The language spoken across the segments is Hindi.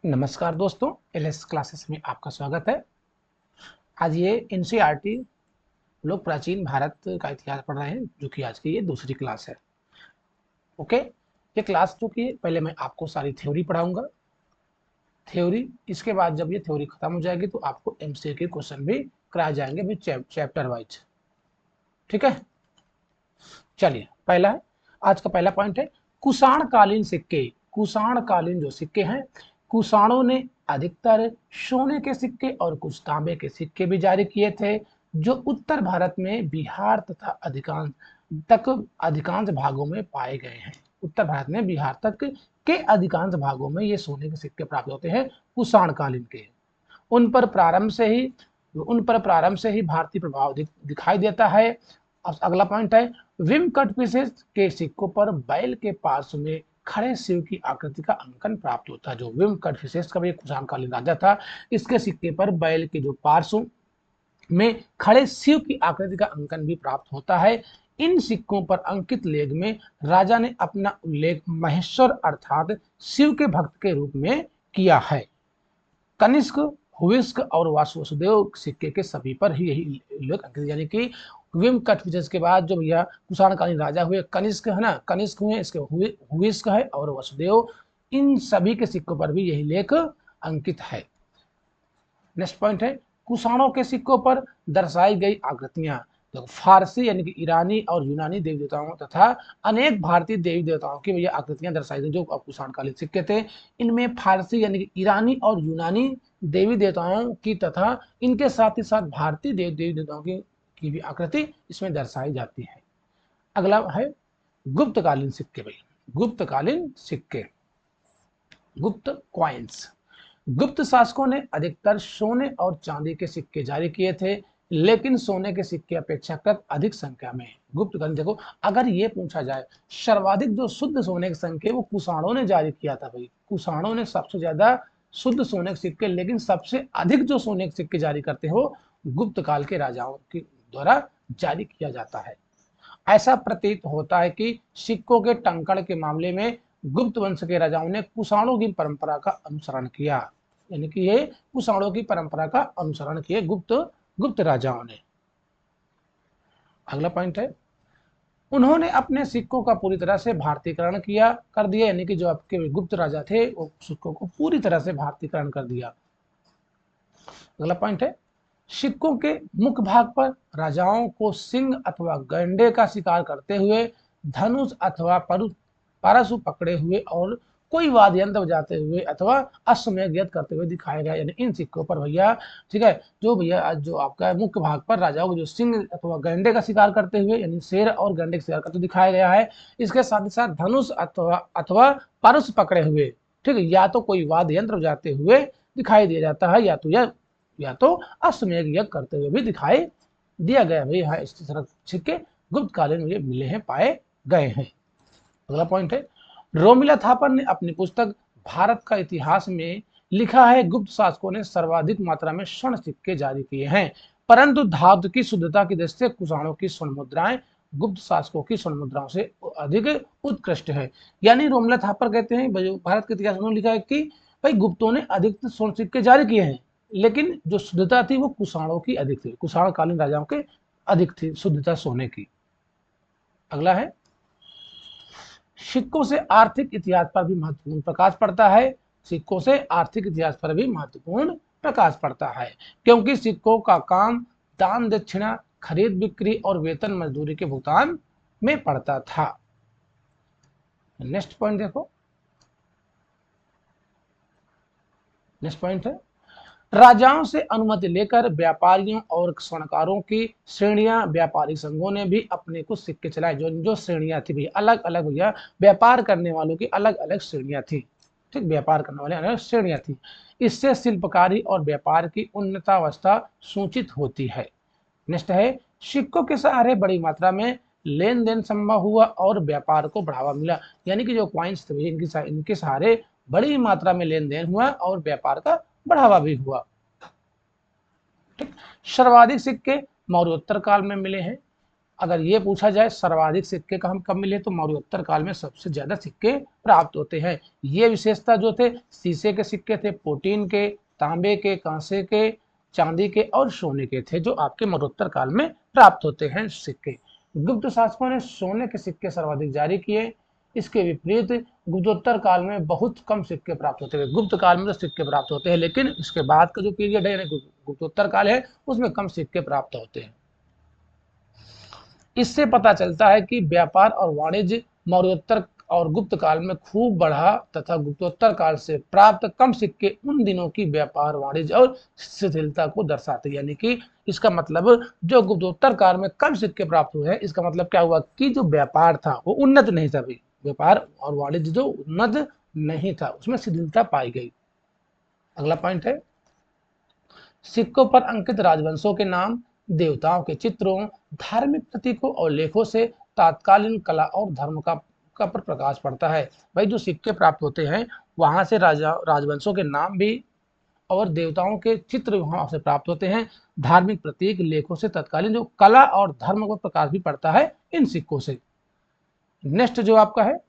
नमस्कार दोस्तों, एलएस क्लासेस में आपका स्वागत है। आज ये एनसीईआरटी लोग प्राचीन भारत का इतिहास पढ़ रहे हैं, जो कि आज की ये दूसरी क्लास है। ओके, ये क्लास जो कि पहले मैं आपको सारी थ्योरी पढ़ाऊंगा। थ्योरी इसके बाद जब ये थ्योरी खत्म हो जाएगी तो आपको एमसीक्यू क्वेश्चन भी कराए जाएंगे भी चैप्टर वाइज। ठीक है, चलिए पहला है, आज का पहला पॉइंट है कुषाण कालीन सिक्के। कुषाण कालीन जो सिक्के हैं, कुषाणों ने अधिकतर सोने के सिक्के और कुछ तांबे के सिक्के भी जारी किए थे, जो उत्तर भारत में बिहार तथा अधिकांश भागों में पाए गए हैं। उत्तर भारत में बिहार तक के अधिकांश भागों में ये सोने के सिक्के प्राप्त होते हैं कुषाण कालीन के। उन पर प्रारंभ से ही भारतीय प्रभाव दिखाई देता है। अब अगला पॉइंट है, विम कट पीसेस के सिक्कों पर बैल के पार्श्व में खड़े शिव की आकृति का अंकन प्राप्त होता है। जो विम कट पीसेस का भी कुषाण कालीन राजा था, इसके सिक्के पर बैल के जो पार्श्व में खड़े शिव की आकृति का अंकन भी प्राप्त होता है। इन सिक्कों पर अंकित लेख में राजा ने अपना उल्लेख महेश्वर अर्थात शिव के भक्त के रूप में किया है। कनिष्क, हुइस्क और वासुदेव सिक्के के सभी पर ही यही उल्लेख अंकित, यानी कि विम कट पीसेस के बाद जो भैया कुषाण कालीन राजा हुए कनिष्क है ना, कनिष्क हुए, इसके हुइस्क है और वसुदेव, इन सभी के सिक्कों पर भी यही लेख अंकित है। नेक्स्ट पॉइंट है, कुषाणों के सिक्कों पर दर्शाई गई आकृतियां, तो फारसी यानी कि ईरानी और यूनानी देवी देवताओं तथा अनेक भारतीय देवी देवताओं की भैया आकृतियां दर्शाई गई जो कुषाण कालीन सिक्के थे। इनमें फारसी यानी कि ईरानी और यूनानी देवी देवताओं की तथा इनके साथ ही साथ भारतीय देवी देवताओं की भी आकृति इसमें दर्शाई जाती है। अगला है गुप्तकालीन सिक्के। भाई गुप्तकालीन सिक्के, गुप्त कॉइन्स। गुप्त शासकों ने अधिकतर सोने और चांदी के सिक्के जारी किए थे, लेकिन सोने के सिक्के अपेक्षाकृत अधिक संख्या में। गुप्तकालीन देखो, अगर ये पूछा जाए सर्वाधिक जो शुद्ध सोने के संख्या वो कुषाणों ने जारी किया था। भाई कुषाणों ने सबसे ज्यादा शुद्ध सोने के सिक्के, लेकिन सबसे अधिक जो सोने के सिक्के जारी करते हो गुप्त काल के राजाओं के द्वारा जारी किया जाता है। ऐसा प्रतीत होता है कि सिक्कों के टंकण के मामले में गुप्त वंश के राजाओं ने कुषाणों की परंपरा का अनुसरण किया, यानी कि ये कुषाणों की परंपरा का अनुसरण किए गुप्त राजाओं ने। अगला पॉइंट है, उन्होंने अपने सिक्कों का पूरी तरह से भारतीयकरण कर दिया, यानी कि जो आपके गुप्त राजा थे वो सिक्कों को पूरी तरह से भारतीयकरण कर दिया। अगला पॉइंट है, सिक्कों के मुख्य भाग पर राजाओं को सिंह अथवा गंडे का शिकार करते हुए, धनुष अथवा परशु पकड़े हुए और कोई वाद्य यंत्र बजाते हुए अथवा अश्वमेध यज्ञ करते हुए दिखाया गया। यानी इन सिक्कों पर भैया, ठीक है, जो भैया जो आपका मुख्य भाग पर राजाओं को जो सिंह अथवा गंडे का शिकार करते हुए, यानी शेर और गंडे का शिकार करते हुए दिखाया गया है। इसके साथ ही साथ धनुष अथवा परशु पकड़े हुए, ठीक है, या तो कोई वाद्य यंत्र बजाते हुए दिखाई दिया जाता है, या तो अश्वमेध यज्ञ करते हुए भी दिखाई दिया गया। भाई हाँ, इस तरह सिक्के गुप्त कालीन में मिले हैं, पाए गए हैं। अगला पॉइंट है, रोमिला थापर ने अपनी पुस्तक भारत का इतिहास में लिखा है, गुप्त शासकों ने सर्वाधिक मात्रा में स्वर्ण सिक्के जारी किए हैं, परंतु धातु की शुद्धता की दृष्टि से कुषाणों की स्वर्ण मुद्राएं गुप्त शासकों की स्वर्ण मुद्राओं से अधिक उत्कृष्ट है। यानी रोमिला थापर कहते हैं भारत के इतिहास में लिखा है कि भाई गुप्तों ने अधिक स्वर्ण सिक्के जारी किए हैं, लेकिन जो शुद्धता थी वो कुषाणों की अधिक थी, कुषाण कालीन राजाओं के अधिक थी शुद्धता सोने की। अगला है, सिक्कों से आर्थिक इतिहास पर भी महत्वपूर्ण प्रकाश पड़ता है। सिक्कों से आर्थिक इतिहास पर भी महत्वपूर्ण प्रकाश पड़ता है, क्योंकि सिक्कों का काम दान दक्षिणा, खरीद बिक्री और वेतन मजदूरी के भुगतान में पड़ता था। नेक्स्ट पॉइंट देखो, नेक्स्ट पॉइंट है, राजाओं से अनुमति लेकर व्यापारियों और स्वर्णकारों की श्रेणियां, व्यापारी संघों ने भी अपने कुछ सिक्के चलाए। जो जो श्रेणियां थी भैया, अलग अलग भैया व्यापार करने वालों की अलग अलग श्रेणियां थी, ठीक, व्यापार करने वाले अलग श्रेणियां थी। इससे शिल्पकारी और व्यापार की उन्नतावस्था सूचित होती है। नेक्स्ट है, सिक्कों के सहारे बड़ी मात्रा में लेन देन संभव हुआ और व्यापार को बढ़ावा मिला। यानी कि जो कॉइन्स थे इनके सहारे बड़ी मात्रा में लेन देन हुआ और व्यापार का बढ़ावा भी हुआ। ठीक, सर्वाधिक सिक्के मौर्योत्तर काल में मिले हैं। अगर ये पूछा जाए सर्वाधिक सिक्के का हम कब मिले, तो मौर्योत्तर काल में सबसे ज्यादा सिक्के प्राप्त होते हैं। ये विशेषता जो थे, शीशे के सिक्के थे, प्रोटीन के, तांबे के, कांसे के, चांदी के और सोने के थे, जो आपके मौर्योत्तर काल में प्राप्त होते हैं सिक्के। गुप्त शासकों ने सोने के सिक्के सर्वाधिक जारी किए। इसके विपरीत गुप्तोत्तर काल में बहुत कम सिक्के प्राप्त होते हैं। गुप्त काल में तो सिक्के प्राप्त होते हैं, लेकिन इसके बाद का जो पीरियड है, गुप्तोत्तर काल है, उसमें कम सिक्के प्राप्त होते हैं। इससे पता चलता है कि व्यापार और वाणिज्य मौर्योत्तर और गुप्त काल में खूब बढ़ा, तथा गुप्तोत्तर काल से प्राप्त कम सिक्के उन दिनों की व्यापार, वाणिज्य और शिथिलता को दर्शाते। यानी कि इसका मतलब जो गुप्तोत्तर काल में कम सिक्के प्राप्त हुए हैं, इसका मतलब क्या हुआ कि जो व्यापार था वो उन्नत नहीं था भाई। व्यापार और वाणिज्य जो उन्नत नहीं था, उसमें शिथिलता पाई गई। अगला पॉइंट है, सिक्कों पर अंकित राजवंशों के नाम, देवताओं के चित्रों, धार्मिक प्रतीकों और लेखों से तात्कालीन कला और धर्म का पर प्रकाश पड़ता है। भाई जो सिक्के प्राप्त होते हैं, वहां से राजवंशों के नाम भी और देवताओं के चित्र वहां से प्राप्त होते हैं। धार्मिक प्रतीक, लेखों से तत्कालीन जो कला और धर्म पर प्रकाश भी पड़ता है इन सिक्कों से। नेक्स्ट जो आपका है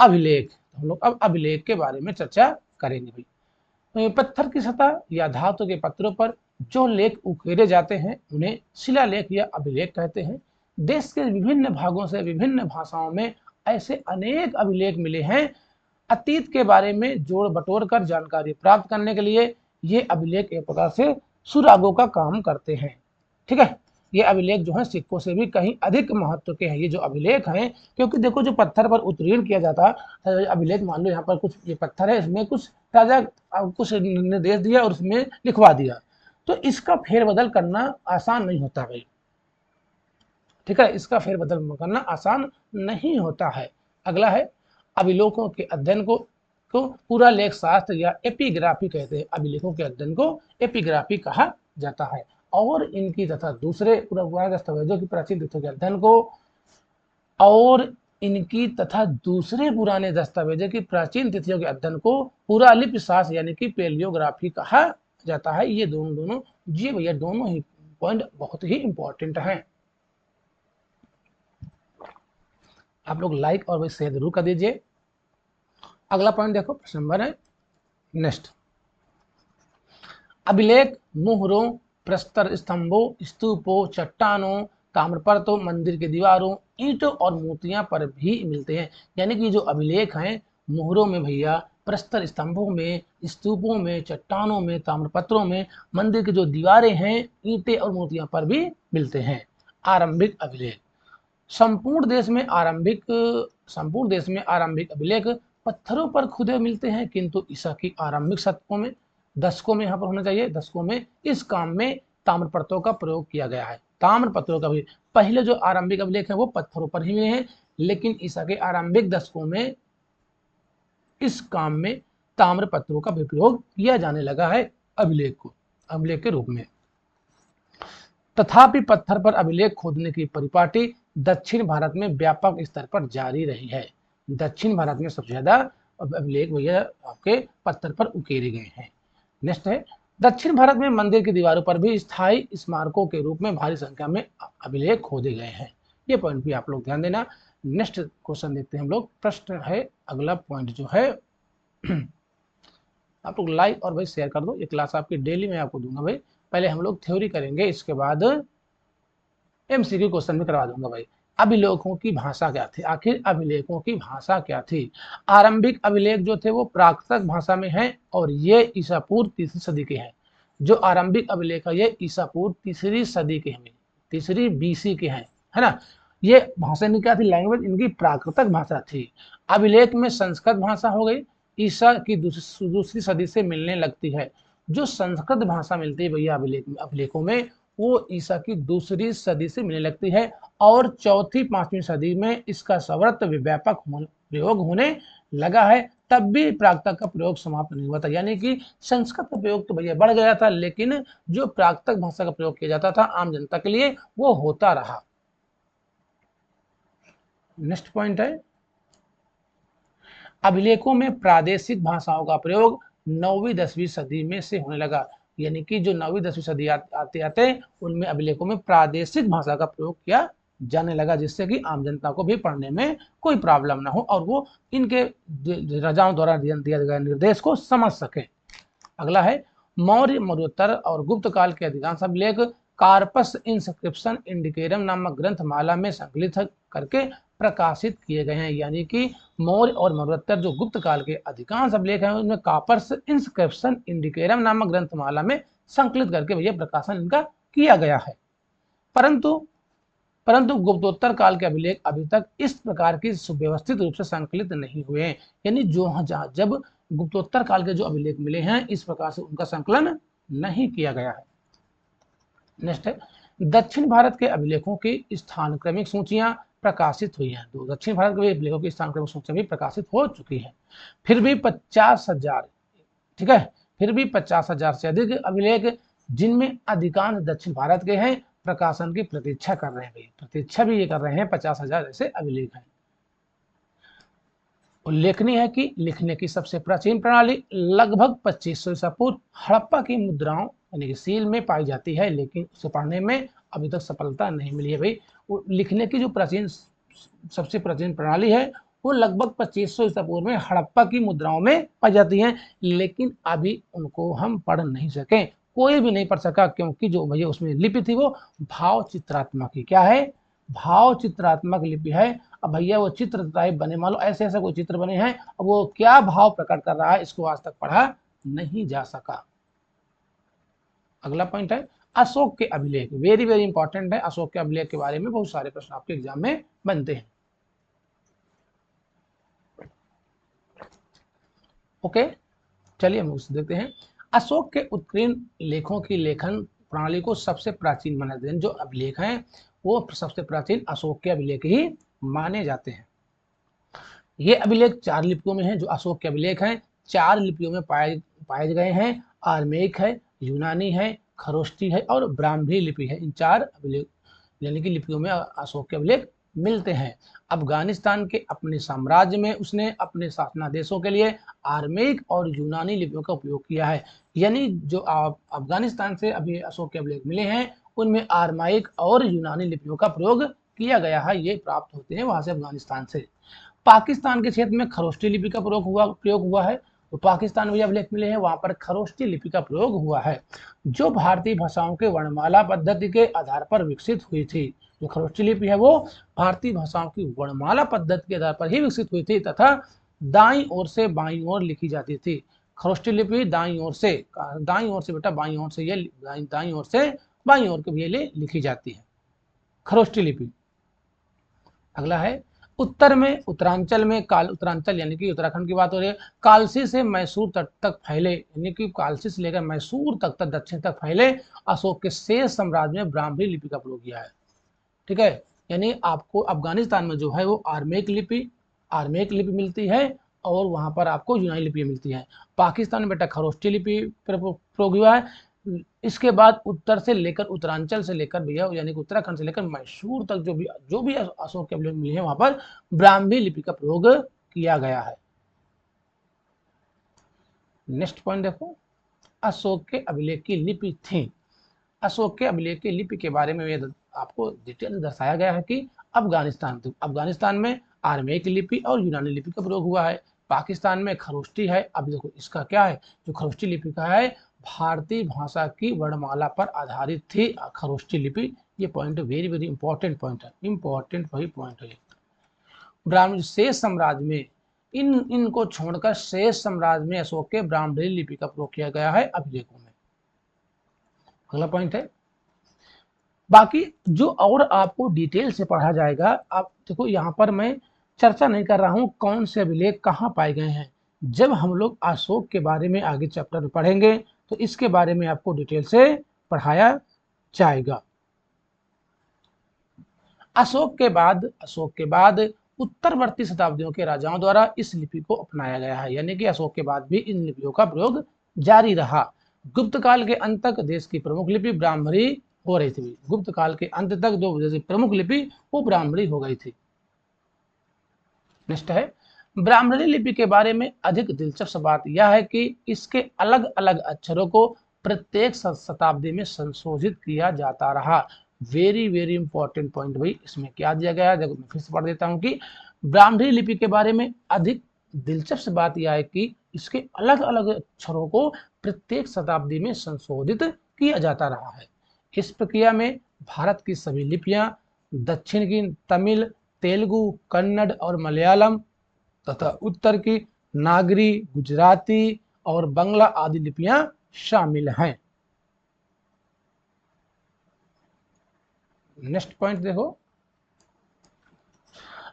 अभिलेख, हम लोग अब अभिलेख के बारे में चर्चा करेंगे भाई। पत्थर की सतह या धातु के पत्रों पर जो लेख उकेरे जाते हैं, उन्हें शिलालेख या अभिलेख कहते हैं। देश के विभिन्न भागों से विभिन्न भाषाओं में ऐसे अनेक अभिलेख मिले हैं। अतीत के बारे में जोड़ बटोर कर जानकारी प्राप्त करने के लिए ये अभिलेख एक प्रकार से सुरागों का काम करते हैं। ठीक है, ये अभिलेख जो है सिक्कों से भी कहीं अधिक महत्व के हैं ये जो अभिलेख हैं, क्योंकि देखो जो पत्थर पर उत्कीर्ण किया जाता अभिलेख, मान लो यहाँ पर कुछ ये पत्थर है, इसमें कुछ राजा कुछ निर्देश दिया और उसमें लिखवा दिया, तो इसका फेरबदल करना आसान नहीं होता भाई। ठीक है, इसका फेरबदल करना आसान नहीं होता है। अगला है अभिलेखों के अध्ययन को पूरा लेख शास्त्र या एपिग्राफी कहते हैं। अभिलेखों के अध्ययन को एपिग्राफी कहा जाता है। और इनकी तथा दूसरे पुराने दस्तावेजों की प्राचीन तिथियों के अध्ययन को और इनकी तथा दूसरे पुराने दस्तावेजों की प्राचीन तिथियों के अध्ययन को पुरालिपि शास्त्र यानी कि पेलियोग्राफी कहा जाता है। ये दोनों जी भैया, दोनों ही पॉइंट बहुत ही इंपॉर्टेंट हैं। आप लोग लाइक और शेयर जरूर कर दीजिए। अगला पॉइंट देखो, प्रश्न नंबर है नेक्स्ट, अभिलेख मोहरों, प्रस्तर स्तंभों, स्तूपों, चट्टानों, ताम्रपत्रों, मंदिर की दीवारों, ईंटों और मूर्तियां पर भी मिलते हैं। यानी कि जो अभिलेख हैं मोहरों में भैया, प्रस्तर स्तंभों में, स्तूपों में, चट्टानों में, ताम्रपत्रों में, मंदिर की जो दीवारें हैं, ईंटें और मूर्तियां पर भी मिलते हैं। आरंभिक अभिलेख, संपूर्ण देश में आरंभिक अभिलेख पत्थरों पर खुदे मिलते हैं, किंतु ईसा की आरंभिक शतकों में, दशकों में यहाँ पर होना चाहिए, दशकों में इस काम में ताम्रपत्रों का प्रयोग किया गया है। ताम्रपत्रों का भी पहले जो आरंभिक अभिलेख है वो पत्थरों पर ही मिले हैं, लेकिन ईसा के आरंभिक दशकों में इस काम में ताम्रपत्रों का भी प्रयोग किया जाने लगा है अभिलेख के रूप में। तथापि पत्थर पर अभिलेख खोदने की परिपाटी दक्षिण भारत में व्यापक स्तर पर जारी रही है। दक्षिण भारत में सबसे ज्यादा अभिलेख भैया आपके पत्थर पर उकेरे गए हैं। नेक्स्ट है, दक्षिण भारत में मंदिर की दीवारों पर भी स्थायी स्मारकों के रूप में भारी संख्या में अभिलेख खोदे गए हैं। ये पॉइंट भी आप लोग ध्यान देना। नेक्स्ट क्वेश्चन देखते हैं हम लोग। प्रश्न है अगला पॉइंट जो है आप लोग लाइक और भाई शेयर कर दो। ये क्लास आपकी डेली में आपको दूंगा भाई। पहले हम लोग थ्योरी करेंगे, इसके बाद एमसीक्यू क्वेश्चन भी करवा दूंगा भाई। अभिलेखों की भाषा क्या थी? आखिर अभिलेखों की भाषा क्या थी? आरंभिक अभिलेख जो थे वो प्राकृत भाषा में हैं और ये ईसा पूर्व 3री सदी के हैं। जो आरंभिक अभिलेख है ये ईसा पूर्व 3री सदी के हैं, 3री BC के हैं, है ना। ये भाषा इनकी क्या थी? लैंग्वेज इनकी प्राकृतिक भाषा थी। अभिलेख में संस्कृत भाषा हो गई, ईसा की दूसरी सदी से मिलने लगती है। जो संस्कृत भाषा मिलती है भैया अभिलेखों में, वो ईसा की दूसरी सदी से मिलने लगती है और चौथी 5वीं सदी में इसका सर्वत्र व्यापक प्रयोग होने लगा है। तब भी प्राकृत का प्रयोग समाप्त नहीं हुआ था, यानी कि संस्कृत का प्रयोग तो भैया बढ़ गया था, लेकिन जो प्राकृत भाषा का प्रयोग किया जाता था आम जनता के लिए वो होता रहा। नेक्स्ट पॉइंट है, अभिलेखों में प्रादेशिक भाषाओं का प्रयोग 9वीं 10वीं सदी में से होने लगा। यानी कि जो 9वीं 10वीं सदी आते आते उनमें अभिलेखों में प्रादेशिक भाषा का प्रयोग किया जाने लगा, जिससे कि आम जनता को भी पढ़ने में कोई प्रॉब्लम ना हो और वो इनके राजाओं द्वारा दिया गया निर्देश को समझ सके। अगला है मौर्य, मरुत्तर और गुप्त काल के अधिकांश अभिलेख कार्पस इंस्क्रिप्शन इंडिकेरम नामक ग्रंथमाला में संकलित करके प्रकाशित किए गए हैं। यानी कि मौर्य और मरुत्तर जो गुप्त काल के अधिकांश अभिलेख हैं उनमें कार्पस इंस्क्रिप्शन इंडिकेरम नामक ग्रंथमाला में संकलित करके भैया प्रकाशन इनका किया गया है। परंतु गुप्तोत्तर काल के अभिलेख अभी तक इस प्रकार की सुव्यवस्थित रूप से संकलित नहीं हुए हैं। यानी जब गुप्तोत्तर काल के जो अभिलेख मिले हैं इस प्रकार से उनका संकलन नहीं किया गया है। नेक्स्ट है दक्षिण भारत के अभिलेखों की स्थान क्रमिक सूचियां प्रकाशित हुई हैं। तो दक्षिण भारत के अभिलेखों की स्थान क्रमिक सूचियां भी प्रकाशित हो चुकी है। फिर भी 50,000, ठीक है, फिर भी 50,000 से अधिक अभिलेख जिनमें अधिकांश दक्षिण भारत के हैं प्रकाशन की प्रतीक्षा कर रहे हैं। प्रतीक्षा भी ये कर रहे हैं, 50,000 ऐसे अभिलेख हैं। उल्लेखनीय है कि लिखने की सबसे प्राचीन प्रणाली लगभग 2500 ईसा पूर्व हड़प्पा की मुद्राओं यानी कि सील में पाई जाती है, लेकिन उसे पढ़ने में अभी तक सफलता नहीं मिली है। भाई लिखने की जो सबसे प्राचीन प्रणाली है वो लगभग 2500 ईसा पूर्व में हड़प्पा की मुद्राओं में पाई जाती है, लेकिन अभी उनको हम पढ़ नहीं सके, कोई भी नहीं पढ़ सका, क्योंकि जो भैया उसमें लिपि थी वो भाव चित्रात्मक की क्या है, भाव चित्रात्मक लिपि है। अब भैया वो चित्र टाइप बने, मान लो ऐसे ऐसे कोई चित्र बने हैं, अब वो क्या भाव प्रकट कर रहा है इसको आज तक पढ़ा नहीं जा सका। अगला पॉइंट है अशोक के अभिलेख, वेरी वेरी इंपॉर्टेंट है। अशोक के अभिलेख के बारे में बहुत सारे प्रश्न आपके एग्जाम में बनते हैं। ओके, चलिए हम उसे देखते हैं। अशोक के उत्कीर्ण लेखों की लेखन प्रणाली को सबसे प्राचीन माना जाता है। जो अभिलेख हैं वो सबसे प्राचीन अशोक के अभिलेख ही माने जाते हैं। ये अभिलेख 4 लिपियों में है। जो अशोक के अभिलेख हैं 4 लिपियों में पाए गए हैं। आर्मेयिक है, यूनानी है, खरोष्टी है और ब्राह्मी लिपि है। इन 4 अभिलेख यानी कि लिपियों में अशोक के अभिलेख मिलते हैं। अफगानिस्तान के अपने साम्राज्य में उसने अपने शासनादेशों के लिए आर्मेयिक और यूनानी लिपियों का उपयोग किया है। यानी जो अफगानिस्तान से अभी अशोक के अभिलेख मिले हैं उनमें आर्माइक और यूनानी लिपियों का प्रयोग किया गया है। ये प्राप्त होते हैं वहां से, अफगानिस्तान से। पाकिस्तान के क्षेत्र में खरोष्टी लिपि का प्रयोग हुआ है। तो पाकिस्तान में अभिलेख मिले हैं वहां पर खरोष्टी लिपि का प्रयोग हुआ है, जो भारतीय भाषाओं के वर्णमाला पद्धति के आधार पर विकसित हुई थी। जो खरोष्टी लिपि है वो भारतीय भाषाओं की वर्णमाला पद्धति के आधार पर ही विकसित हुई थी तथा दाईं ओर से बाईं ओर लिखी जाती थी। खरोष्टी लिपि दाईं ओर से बेटा बाईं ओर से ये दाईं ओर से बाईं ओर के लिए लिखी जाती है खरोष्टी लिपि। अगला है उत्तर में उत्तरांचल में उत्तरांचल यानी कि उत्तराखंड की बात हो रही है, कालसी से मैसूर तक फैले, यानी कि कालसी से लेकर मैसूर तक दक्षिण तक फैले अशोक के शेष साम्राज्य में ब्राह्मी लिपि का प्रयोग किया है। ठीक है, यानी आपको अफगानिस्तान में जो है वो आर्मेयिक लिपि मिलती है और वहां पर आपको यूनानी लिपि मिलती है। पाकिस्तान में बेटा खरोष्टी लिपि प्रयोग हुआ है। इसके बाद उत्तर से लेकर उत्तरांचल से लेकर भैया यानी कि उत्तराखंड से लेकर मैसूर तक जो भी अशोक के अभिलेख मिले हैं वहां पर ब्राह्मी लिपि का प्रयोग किया गया है। नेक्स्ट पॉइंट देखो, अशोक के अभिलेख की लिपि थी। अशोक के अभिलेख की लिपि के बारे में आपको डिटेल दर्शाया गया है कि अफगानिस्तान में आर्मेयिक लिपि और यूनानी लिपि का प्रयोग हुआ है। पाकिस्तान में खरोष्टी है। अब देखो इसका क्या है, जो खरोष्टी लिपि का है भारतीय भाषा की वर्णमाला पर आधारित थी खरोष्टी लिपि। ये point very very important point है, इंपॉर्टेंट वही पॉइंट है। ब्राह्मण शेष साम्राज्य में इनको छोड़कर शेष साम्राज्य में अशोक के ब्राह्मणी लिपि का प्रयोग किया गया है अभिलेखों में। अगला पॉइंट है, बाकी जो और आपको डिटेल से पढ़ा जाएगा। आप देखो यहाँ पर मैं चर्चा नहीं कर रहा हूँ कौन से अभिलेख कहाँ पाए गए हैं। जब हम लोग अशोक के बारे में आगे चैप्टर में पढ़ेंगे तो इसके बारे में आपको डिटेल से पढ़ाया जाएगा। अशोक के बाद उत्तरवर्ती शताब्दियों के राजाओं द्वारा इस लिपि को अपनाया गया है। यानी कि अशोक के बाद भी इन लिपियों का प्रयोग जारी रहा। गुप्त काल के अंत तक देश की प्रमुख लिपि ब्राह्मणी हो रही थी। गुप्त काल के अंत तक जो प्रमुख लिपि वो ब्राह्मणी हो गई थी। नेक्स्ट है, ब्राह्मणी लिपि के बारे में अधिक दिलचस्प बात यह है कि इसके अलग अलग अक्षरों को प्रत्येक शताब्दी में संशोधित किया जाता रहा। वेरी वेरी इंपॉर्टेंट पॉइंट भाई इसमें क्या दिया गया है, देखो मैं फिर से पढ़ देता हूँ कि ब्राह्मणी लिपि के बारे में अधिक दिलचस्प बात यह है कि इसके अलग अलग अक्षरों को प्रत्येक शताब्दी में संशोधित किया जाता रहा है। इस प्रक्रिया में भारत की सभी लिपियां, दक्षिण की तमिल, तेलुगु, कन्नड़ और मलयालम तथा उत्तर की नागरी, गुजराती और बंगला आदि लिपियां शामिल हैं। नेक्स्ट पॉइंट देखो,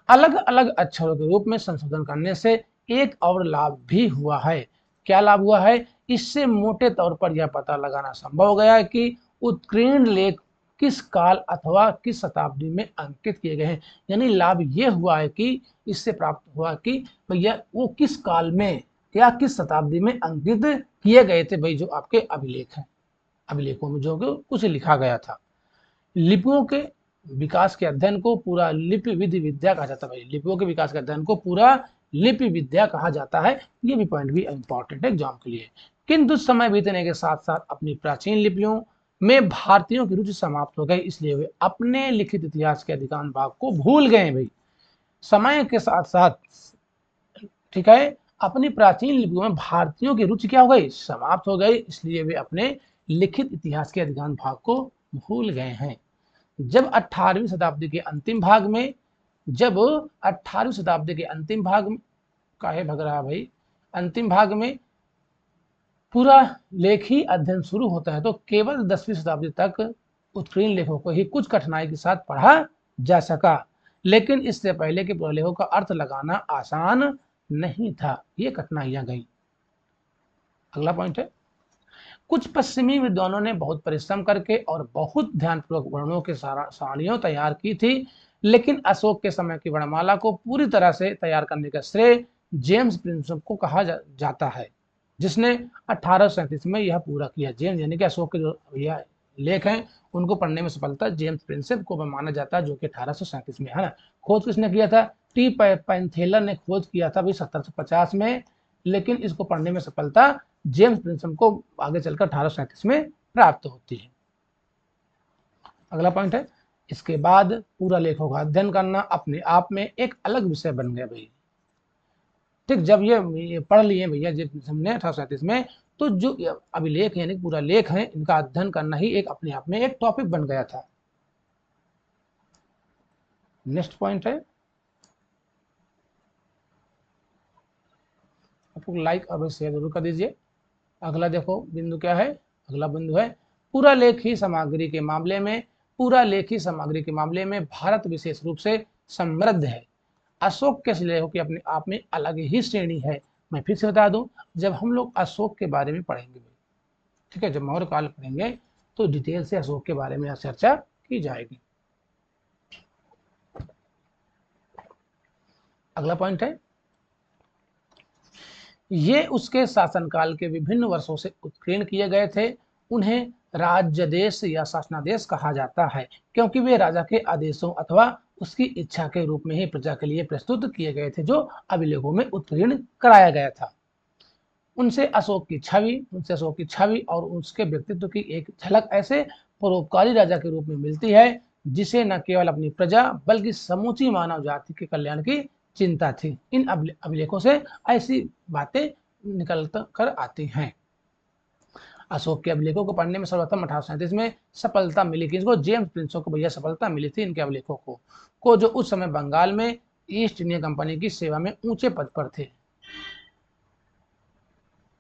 अलग अलग अक्षरों के रूप में संशोधन करने से एक और लाभ भी हुआ है। क्या लाभ हुआ है? इससे मोटे तौर पर यह पता लगाना संभव हो गया है कि उत्कीर्ण लेख किस काल अथवा किस शताब्दी में अंकित किए गए हैं। यानी लाभ यह हुआ है कि इससे प्राप्त हुआ कि भैया वो किस काल में या किस शताब्दी में अंकित किए गए थे भाई, जो आपके अभिलेख हैं, अभिलेखों में जो कुछ लिखा गया था। लिपियों के विकास के अध्ययन को पूरा लिपि विधि विद्या कहा जाता है भाई, लिपियों के विकास के अध्ययन को पूरा लिपि विद्या कहा जाता है। ये भी पॉइंट भी इंपॉर्टेंट है एग्जाम के लिए। किंतु समय बीतने के साथ साथ अपनी प्राचीन लिपियों में भारतीयों की रुचि समाप्त हो गई, इसलिए वे अपने लिखित इतिहास के अधिकांश भाग को भूल गए भाई। समय के साथ साथ, ठीक है, अपनी प्राचीन लिपियों में भारतीयों की रुचि क्या हो गई? समाप्त हो गई, इसलिए वे अपने लिखित इतिहास के अधिकांश भाग को भूल गए हैं। जब 18वीं शताब्दी के अंतिम भाग में, जब 18वीं शताब्दी के अंतिम भाग में काहे भग रहा भाई, अंतिम भाग में पूरा लेख ही अध्ययन शुरू होता है, तो केवल 10वीं शताब्दी तक उत्कीर्ण लेखों को ही कुछ कठिनाई के साथ पढ़ा जा सका, लेकिन इससे पहले के पूरे लेखों का अर्थ लगाना आसान नहीं था, ये कठिनाइयां गई। अगला पॉइंट है, कुछ पश्चिमी विद्वानों ने बहुत परिश्रम करके और बहुत ध्यानपूर्वक वर्णों की सारणियों तैयार की थी, लेकिन अशोक के समय की वर्णमाला को पूरी तरह से तैयार करने का श्रेय जेम्स प्रिंसेप को कहा जाता है, जिसने 1837 में यह पूरा किया। जेम्स यानी कि अशोक के जो यह लेख हैं उनको पढ़ने में सफलता जेम्स प्रिंसेप को माना जाता है, जो कि 1837 में है ना। खोज किसने किया था? टी पैंथेलर ने खोज किया था भाई 1750 में, लेकिन इसको पढ़ने में सफलता जेम्स प्रिंसेप को आगे चलकर 1837 में प्राप्त होती है। अगला पॉइंट है, इसके बाद पूरा लेखों का अध्ययन करना अपने आप में एक अलग विषय बन गया भाई। ठीक, जब ये पढ़ लिए भैया जेम्स प्रिंसेप ने 1837 में, तो जो अभिलेख यानी पूरा लेख है इनका अध्ययन करना ही एक अपने आप में एक टॉपिक बन गया था। नेक्स्ट पॉइंट है, आपको लाइक और शेयर जरूर कर दीजिए। अगला देखो बिंदु क्या है, अगला बिंदु है पूरा लेखी सामग्री के मामले में, पूरा लेखी सामग्री के मामले में भारत विशेष रूप से समृद्ध है। अशोक के शिलालेखों की अपने आप में अलग ही श्रेणी है। मैं फिर से बता दूं, जब हम लोग अशोक के बारे में पढ़ेंगे, ठीक है, जब मौर्य काल पढ़ेंगे तो डिटेल से अशोक के बारे में चर्चा की जाएगी। अगला पॉइंट है, ये उसके शासनकाल के विभिन्न वर्षों से उत्कीर्ण किए गए थे। उन्हें राज्यादेश या शासनादेश कहा जाता है, क्योंकि वे राजा के आदेशों अथवा उसकी इच्छा के रूप में ही प्रजा के लिए प्रस्तुत किए गए थे, जो अभिलेखों में उत्कीर्ण कराया गया था। उनसे अशोक की छवि और उसके व्यक्तित्व की एक झलक ऐसे परोपकारी राजा के रूप में मिलती है, जिसे न केवल अपनी प्रजा बल्कि समूची मानव जाति के कल्याण की चिंता थी। इन अभिलेखों से ऐसी बातें निकल कर आती हैं। अशोक के अभिलेखों को पढ़ने में सर्वप्रथम 1837 में सफलता मिली कि इसको जेम्स प्रिंसेप को भैया सफलता मिली थी इनके अभिलेखों को जो उस समय बंगाल में ईस्ट इंडिया कंपनी की सेवा में ऊंचे पद पर थे।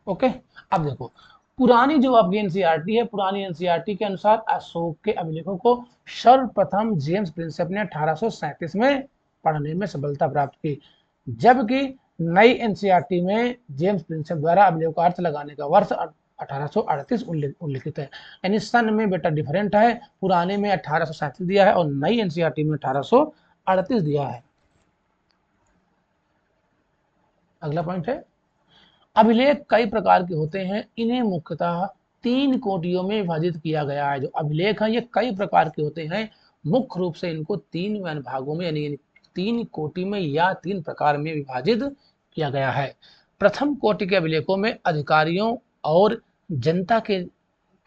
ओके, अब देखो पुरानी जो आपकी एनसीईआरटी है, पुरानी एनसीईआरटी के अनुसार अशोक के अभिलेखों को सर्वप्रथम जेम्स प्रिंसेप ने 1837 में पढ़ने में सफलता प्राप्त की, जबकि नई एनसीईआरटी में जेम्स प्रिंसेप द्वारा अभिलेखों का अर्थ लगाने का वर्ष 1838 उल्लिखित है। यानी सन में बेटा डिफरेंट है, पुराने में 1837 दिया है और नई एनसीईआरटी में 1838 दिया है। अगला पॉइंट है, अभिलेख कई प्रकार के होते हैं, इन्हें मुख्यतः 3 कोटियों में विभाजित किया गया है। जो अभिलेख है ये कई प्रकार के होते हैं, मुख्य रूप से इनको 3 भागों में यानी 3 कोटि में या 3 प्रकार में विभाजित किया गया है। प्रथम कोटि के अभिलेखों में अधिकारियों और जनता के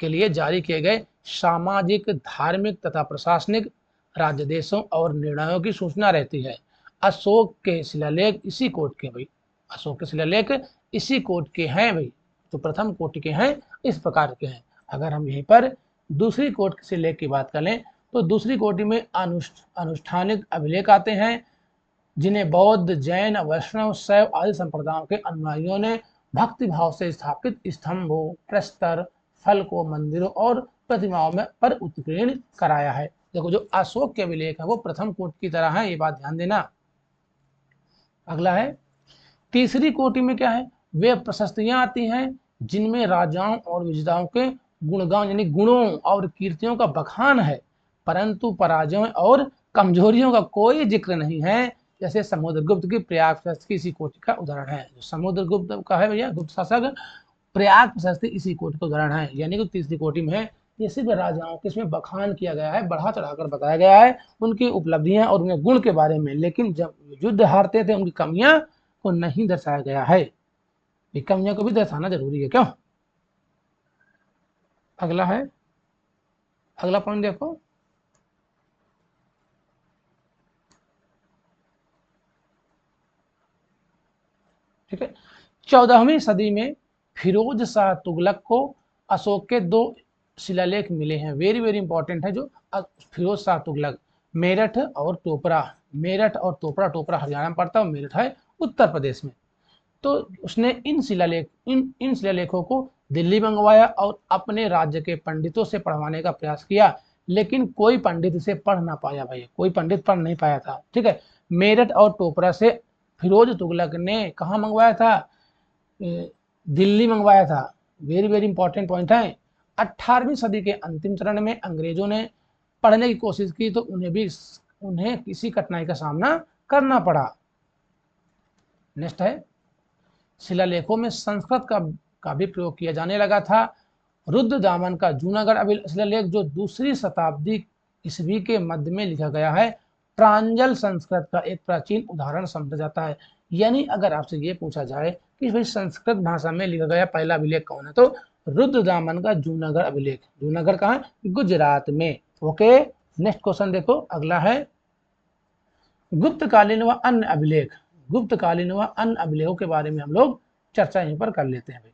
के लिए जारी किए गए सामाजिक, धार्मिक तथा प्रशासनिक राज्यादेशों और निर्णयों की सूचना रहती है। अशोक के शिलालेख इसी कोट के भाई, अशोक के शिलालेख इसी कोट के हैं भाई, तो प्रथम कोटि के हैं, इस प्रकार के हैं। अगर हम यहीं पर दूसरी कोट के शिलालेख की बात करें तो दूसरी कोटि में अनुष्ठानिक अभिलेख आते हैं, जिन्हें बौद्ध, जैन, वैष्णव, शैव आदि संप्रदायों के अनुयायियों ने भक्ति भाव से स्थापित स्तंभों, प्रस्तर, फलकों, मंदिरों और प्रतिमाओं में पर उत्कीर्ण कराया है। देखो जो अशोक के अभिलेख है वो प्रथम कोटि की तरह है, ये बात ध्यान देना। अगला है तीसरी कोटि में क्या है, वे प्रशस्तियां आती हैं जिनमें राजाओं और विजेताओं के गुणगान यानी गुणों और कीर्तियों का बखान है, परंतु पराजयों और कमजोरियों का कोई जिक्र नहीं है। जैसे समुद्रगुप्त की प्रयाग प्रशस्ति इसी कोटि का उदाहरण है। जो समुद्रगुप्त का है भैया गुप्त शासक, प्रयाग प्रशस्ति इसी कोटि का उदाहरण है, यानी कि तीसरी कोटि में है। ये सिर्फ राजाओं के इसमें बखान किया गया है, बढ़ा चढ़ाकर बताया गया है उनकी उपलब्धियां और उनके गुण के बारे में, लेकिन जब युद्ध हारते थे उनकी कमियां को नहीं दर्शाया गया है। ये कमियों को भी दर्शाना जरूरी है, क्यों। अगला है, अगला पॉइंट देखो, ठीक है। 14वीं सदी में फिरोज शाह तुगलक को अशोक के दो शिलालेख मिले हैं, वेरी वेरी इंपॉर्टेंट है। जो फिरोज शाह तुगलक, मेरठ और टोपरा, मेरठ और टोपरा, टोपरा हरियाणा में पड़ता है, मेरठ है उत्तर प्रदेश में। तो उसने इन शिलालेखों को दिल्ली मंगवाया और अपने राज्य के पंडितों से पढ़वाने का प्रयास किया, लेकिन कोई पंडित इसे पढ़ ना पाया भाई, कोई पंडित पढ़ नहीं पाया था, ठीक है। मेरठ और टोपरा से फिरोज तुगलक ने कहाँ मंगवाया था, दिल्ली मंगवाया था। वेरी वेरी इंपॉर्टेंट पॉइंट है। 18वीं सदी के अंतिम चरण में अंग्रेजों ने पढ़ने की कोशिश की तो उन्हें किसी कठिनाई का सामना करना पड़ा। नेक्स्ट है, शिलालेखों में संस्कृत का भी प्रयोग किया जाने लगा था। रुद्रदामन का जूनागढ़ शिलालेख जो दूसरी शताब्दी ईस्वी के मध्य में लिखा गया है, प्रांजल संस्कृत का एक प्राचीन उदाहरण समझा जाता है। यानी अगर आपसे ये पूछा जाए कि भाई संस्कृत भाषा में लिखा गया पहला अभिलेख कौन है, तो रुद्रदामन का जूनागढ़ अभिलेख। जूनागढ़ कहाँ है, गुजरात में। ओके, नेक्स्ट क्वेश्चन देखो, अगला है गुप्तकालीन व अन्य अभिलेख। गुप्तकालीन व अन्य अभिलेखों के बारे में हम लोग चर्चा यहीं पर कर लेते हैं।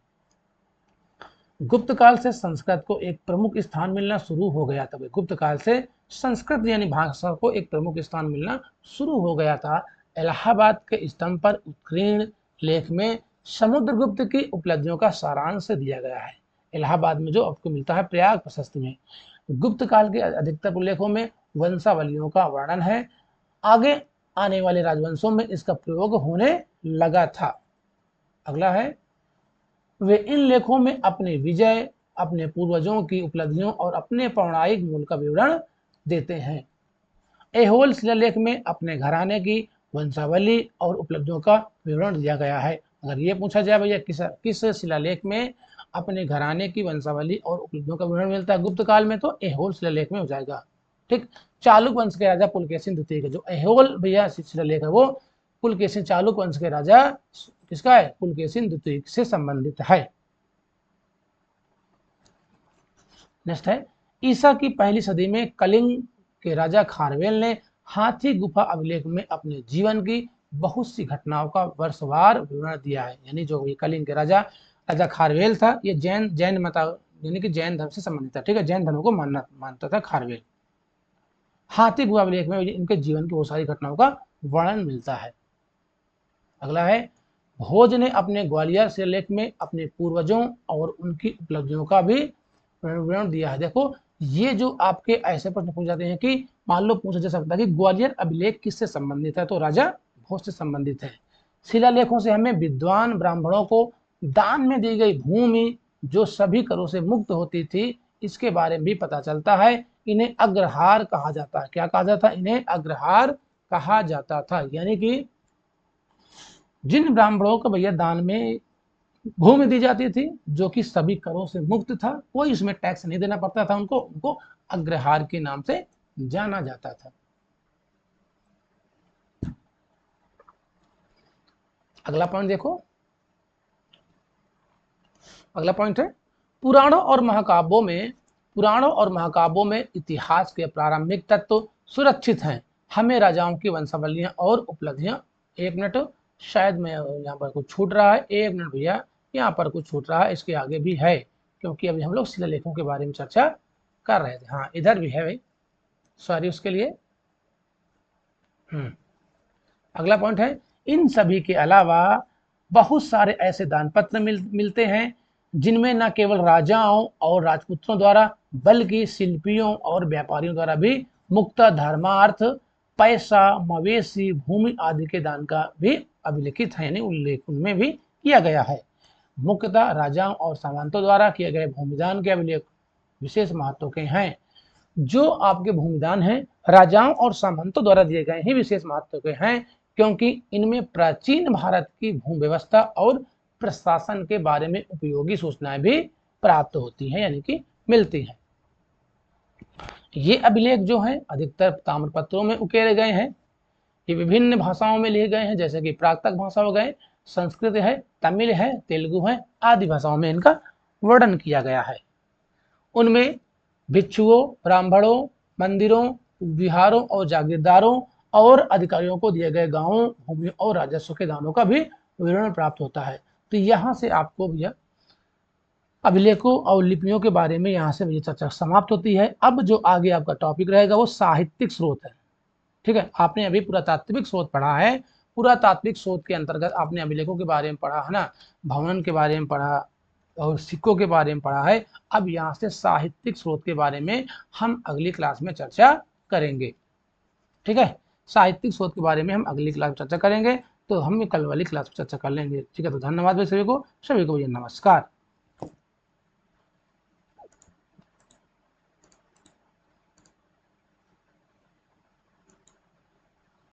गुप्त काल से संस्कृत को एक प्रमुख स्थान मिलना शुरू हो गया था। गुप्त काल से संस्कृत यानी भाषा को एक प्रमुख स्थान मिलना शुरू हो गया था। इलाहाबाद के स्तंभ पर उत्कीर्ण लेख में समुद्रगुप्त की उपलब्धियों का सारांश दिया गया है। इलाहाबाद में जो आपको मिलता है प्रयाग प्रशस्ति में। गुप्त काल के अधिकतर उल्लेखों में वंशावलियों का वर्णन है। आगे आने वाले राजवंशों में इसका प्रयोग होने लगा था। अगला है, वे इन लेखों में अपने विजय, अपने पूर्वजों की उपलब्धियों और अपने पौराणिक मूल का विवरण देते हैं। ऐहोल शिलालेख में अपने घराने की वंशावली और उपलब्धियों का विवरण दिया गया है। अगर ये पूछा जाए भैया किस शिलालेख में अपने घराने की वंशावली और उपलब्धियों का विवरण मिलता है गुप्त काल में, तो ऐहोल शिलालेख में हो जाएगा। ठीक, चालुक्य वंश के राजा पुलकेशिन द्वितीय का जो ऐहोल भैया शिलालेख है वो पुलकेशिन चालुक्य वंश के राजा किसका है, पुलकेशिन द्वितीय से संबंधित है। नेक्स्ट है, ईसा की पहली सदी में कलिंग के राजा खारवेल ने हाथी गुफा अभिलेख में अपने जीवन की बहुत सी घटनाओं का वर्षवार विवरण दिया है। यानी जो ये कलिंग के राजा राजा खारवेल था, ये जैन मत यानी कि जैन धर्म से संबंधित था, ठीक है, जैन धर्म को मानता था खारवेल। हाथी गुफा अभिलेख में इनके जीवन की बहुत सारी घटनाओं का वर्णन मिलता है। अगला है, भोज ने अपने ग्वालियर शिलालेख में अपने पूर्वजों और उनकी उपलब्धियों का भी विवरण दिया है। देखो ये जो आपके ऐसे प्रश्न पूछ जाते हैं कि मान लो पूछा जा सकता है कि ग्वालियर अभिलेख किससे संबंधित है, तो राजा भोज से संबंधित है। शिलालेखों से हमें विद्वान ब्राह्मणों को दान में दी गई भूमि जो सभी करों से मुक्त होती थी, इसके बारे में भी पता चलता है। इन्हें अग्रहार कहा जाता है। क्या कहा जाता है, इन्हें अग्रहार कहा जाता था। यानी कि जिन ब्राह्मणों को भैया दान में भूमि दी जाती थी जो कि सभी करों से मुक्त था, कोई इसमें टैक्स नहीं देना पड़ता था उनको अग्रहार के नाम से जाना जाता था। अगला पॉइंट देखो, अगला पॉइंट है पुराणों और महाकाव्यों में इतिहास के प्रारंभिक तत्व सुरक्षित हैं। हमें राजाओं की वंशावलियां और उपलब्धियां, एक मिनट, शायद मैं यहाँ पर कुछ छूट रहा है, एक मिनट भैया, यहाँ पर कुछ छूट रहा है, इसके आगे भी है, क्योंकि अभी हम लोग शिलालेखों के बारे में चर्चा कर रहे थे। हाँ, इधर भी है भाई, सॉरी उसके लिए। अगला पॉइंट है, इन सभी के अलावा बहुत सारे ऐसे दानपत्र मिलते हैं जिनमें न केवल राजाओं और राजपुत्रों द्वारा बल्कि शिल्पियों और व्यापारियों द्वारा भी मुक्ता, धर्मार्थ, पैसा, मवेशी, भूमि आदि के दान का भी अभिलिखित है, यानी उल्लेख उनमें भी किया गया है। मुख्यतः राजाओं और सामंतों द्वारा किए गए भूमिदान के अभिलेख विशेष महत्व के हैं। जो आपके भूमिदान हैं राजाओं और सामंतों द्वारा दिए गए ही विशेष महत्व के हैं, क्योंकि इनमें प्राचीन भारत की भू व्यवस्था और प्रशासन के बारे में उपयोगी सूचनाएं भी प्राप्त होती हैं, यानी कि मिलती हैं। ये अभिलेख जो हैं अधिकतर ताम्रपत्रों में उकेरे गए हैं। ये विभिन्न भाषाओं में लिखे गए हैं, जैसे कि प्राकृत भाषा हो गए, संस्कृत है, तमिल है, तेलुगु है, आदि भाषाओं में इनका वर्णन किया गया है। उनमें भिक्षुओं, ब्राह्मणों, मंदिरों, विहारों और जागीरदारों और अधिकारियों को दिए गए गांवों, भूमियों और राजस्व के दानों का भी विवरण प्राप्त होता है। तो यहाँ से आपको भैया अभिलेखों और लिपियों के बारे में यहाँ से चर्चा समाप्त होती है। अब जो आगे आपका टॉपिक रहेगा वो साहित्यिक स्रोत है। ठीक है, आपने अभी पुरातात्विक स्रोत पढ़ा है, पुरातात्विक स्रोत के अंतर्गत आपने अभिलेखों के बारे में पढ़ा है ना, भवन के बारे में पढ़ा और सिक्कों के बारे में पढ़ा है। अब यहाँ से साहित्यिक स्रोत के बारे में हम अगली क्लास में चर्चा करेंगे। ठीक है, साहित्यिक स्रोत के बारे में हम अगली क्लास में चर्चा करेंगे, तो हम कल वाली क्लास में चर्चा कर लेंगे। ठीक है, तो धन्यवाद भाई सभी को भैया नमस्कार।